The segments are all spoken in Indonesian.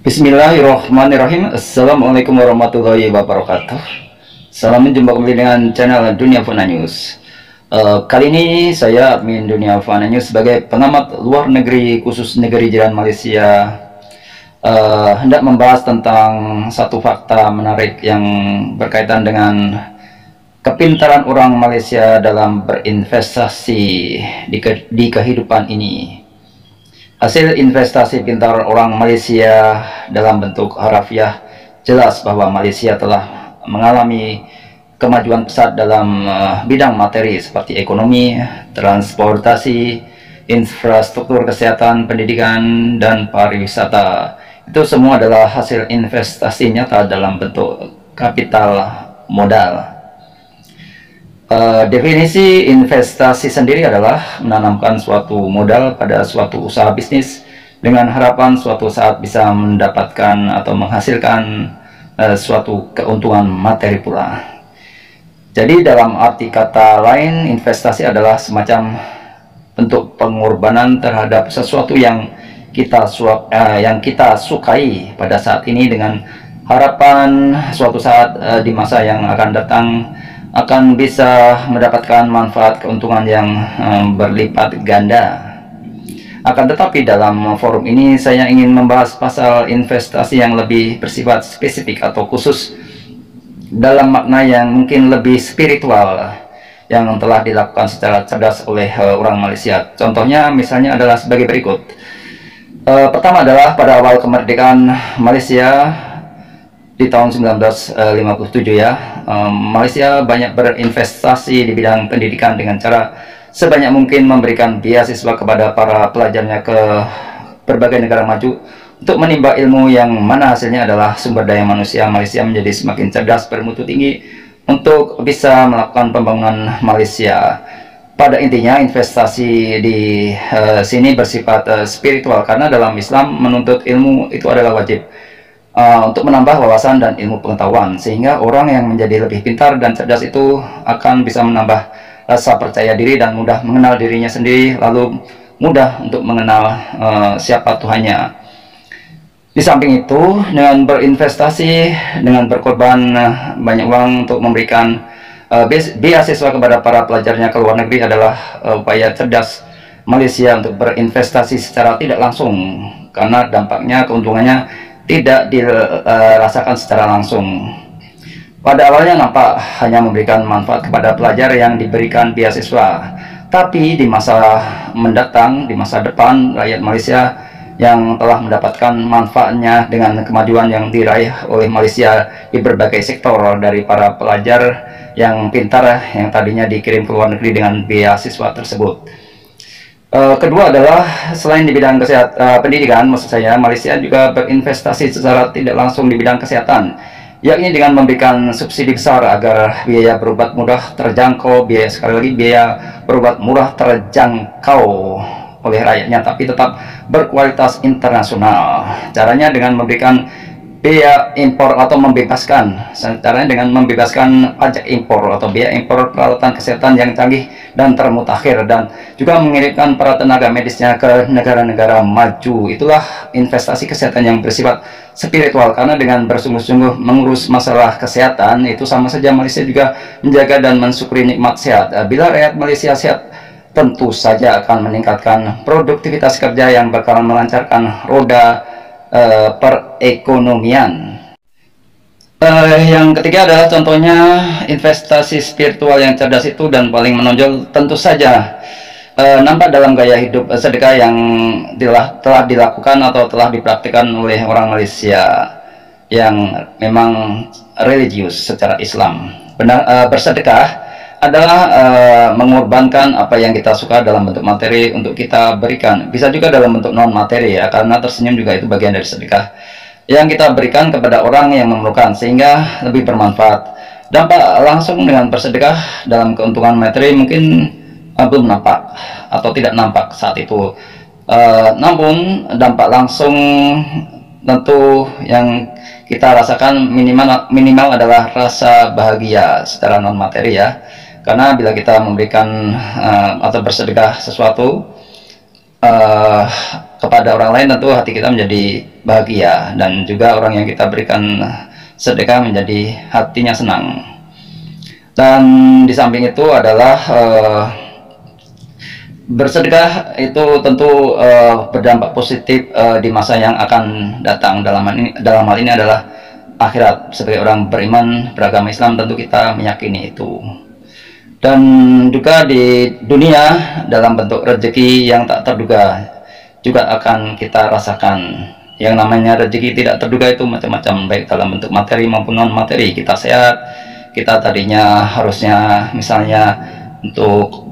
Bismillahirrahmanirrahim. Assalamualaikum warahmatullahi wabarakatuh. Salam jumpa kembali dengan channel Dunia Fana News. Kali ini saya admin Dunia Fana News sebagai pengamat luar negeri khusus negeri jiran Malaysia, hendak membahas tentang satu fakta menarik yang berkaitan dengan kepintaran orang Malaysia dalam berinvestasi di kehidupan ini. Hasil investasi pintar orang Malaysia dalam bentuk harafiah jelas bahwa Malaysia telah mengalami kemajuan pesat dalam bidang materi seperti ekonomi, transportasi, infrastruktur kesehatan, pendidikan, dan pariwisata. Itu semua adalah hasil investasi nyata dalam bentuk kapital modal. Definisi investasi sendiri adalah menanamkan suatu modal pada suatu usaha bisnis dengan harapan suatu saat bisa mendapatkan atau menghasilkan suatu keuntungan materi pula. Jadi dalam arti kata lain, investasi adalah semacam bentuk pengorbanan terhadap sesuatu yang kita sukai pada saat ini dengan harapan suatu saat di masa yang akan datang akan bisa mendapatkan manfaat keuntungan yang berlipat ganda. Akan tetapi dalam forum ini saya ingin membahas pasal investasi yang lebih bersifat spesifik atau khusus dalam makna yang mungkin lebih spiritual yang telah dilakukan secara cerdas oleh orang Malaysia. Contohnya misalnya adalah sebagai berikut. Pertama adalah pada awal kemerdekaan Malaysia di tahun 1957 ya, Malaysia banyak berinvestasi di bidang pendidikan dengan cara sebanyak mungkin memberikan beasiswa kepada para pelajarnya ke berbagai negara maju untuk menimba ilmu yang mana hasilnya adalah sumber daya manusia Malaysia menjadi semakin cerdas bermutu tinggi untuk bisa melakukan pembangunan Malaysia. Pada intinya investasi di sini bersifat spiritual karena dalam Islam menuntut ilmu itu adalah wajib. Untuk menambah wawasan dan ilmu pengetahuan sehingga orang yang menjadi lebih pintar dan cerdas itu akan bisa menambah rasa percaya diri dan mudah mengenal dirinya sendiri, lalu mudah untuk mengenal siapa Tuhannya. Di samping itu, dengan berinvestasi, dengan berkorban banyak uang untuk memberikan beasiswa kepada para pelajarnya ke luar negeri adalah upaya cerdas Malaysia untuk berinvestasi secara tidak langsung karena dampaknya keuntungannya tidak dirasakan secara langsung. Pada awalnya nampak hanya memberikan manfaat kepada pelajar yang diberikan beasiswa, tapi di masa mendatang, di masa depan, rakyat Malaysia yang telah mendapatkan manfaatnya dengan kemajuan yang diraih oleh Malaysia di berbagai sektor, dari para pelajar yang pintar yang tadinya dikirim ke luar negeri dengan beasiswa tersebut. Kedua adalah selain di bidang pendidikan, maksud saya, Malaysia juga berinvestasi secara tidak langsung di bidang kesehatan, yakni dengan memberikan subsidi besar agar biaya berobat mudah terjangkau, biaya berobat murah terjangkau oleh rakyatnya, tapi tetap berkualitas internasional. Caranya dengan memberikan biaya impor atau membebaskan, caranya dengan membebaskan pajak impor atau biaya impor peralatan kesehatan yang canggih dan termutakhir, dan juga mengirimkan para tenaga medisnya ke negara-negara maju. Itulah investasi kesehatan yang bersifat spiritual, karena dengan bersungguh-sungguh mengurus masalah kesehatan itu sama saja Malaysia juga menjaga dan mensyukuri nikmat sehat. Bila rakyat Malaysia sehat, tentu saja akan meningkatkan produktivitas kerja yang bakal melancarkan roda perekonomian. Yang ketiga adalah contohnya investasi spiritual yang cerdas itu dan paling menonjol tentu saja nampak dalam gaya hidup sedekah yang telah dilakukan atau telah dipraktikkan oleh orang Malaysia yang memang religius secara Islam. Bersedekah adalah mengorbankan apa yang kita suka dalam bentuk materi untuk kita berikan. Bisa juga dalam bentuk non materi ya, karena tersenyum juga itu bagian dari sedekah yang kita berikan kepada orang yang memerlukan sehingga lebih bermanfaat. Dampak langsung dengan bersedekah dalam keuntungan materi mungkin belum nampak atau tidak nampak saat itu. Namun dampak langsung tentu yang kita rasakan minimal adalah rasa bahagia secara non materi ya. Karena bila kita memberikan atau bersedekah sesuatu, kepada orang lain, tentu hati kita menjadi bahagia, dan juga orang yang kita berikan sedekah menjadi hatinya senang. Dan di samping itu adalah bersedekah itu tentu berdampak positif di masa yang akan datang. Dalam hal ini adalah akhirat. Sebagai orang beriman beragama Islam, tentu kita meyakini itu. Dan juga di dunia, dalam bentuk rezeki yang tak terduga juga akan kita rasakan. Yang namanya rezeki tidak terduga itu macam-macam, baik dalam bentuk materi maupun non materi. Kita sehat, kita tadinya harusnya misalnya untuk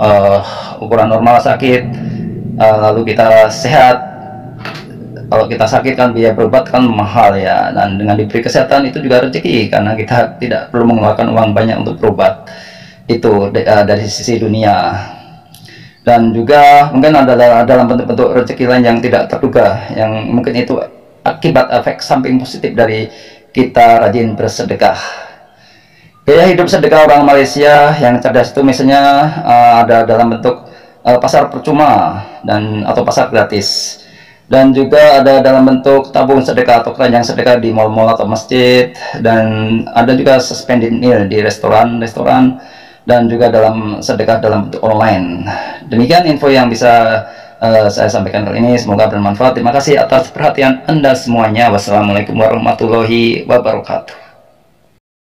ukuran normal sakit, lalu kita sehat. Kalau kita sakit kan biaya berobat kan mahal ya, dan dengan diberi kesehatan itu juga rezeki, karena kita tidak perlu mengeluarkan uang banyak untuk berobat. Itu dari sisi dunia. Dan juga mungkin ada dalam bentuk-bentuk rezeki lain yang tidak terduga, yang mungkin itu akibat efek samping positif dari kita rajin bersedekah. Gaya hidup sedekah orang Malaysia yang cerdas itu misalnya ada dalam bentuk pasar percuma atau pasar gratis, dan juga ada dalam bentuk tabung sedekah atau keranjang sedekah di mal-mal atau masjid, dan ada juga suspended meal di restoran, dan juga dalam sedekah dalam bentuk online. Demikian info yang bisa saya sampaikan kali ini, semoga bermanfaat. Terima kasih atas perhatian Anda semuanya. Wassalamualaikum warahmatullahi wabarakatuh.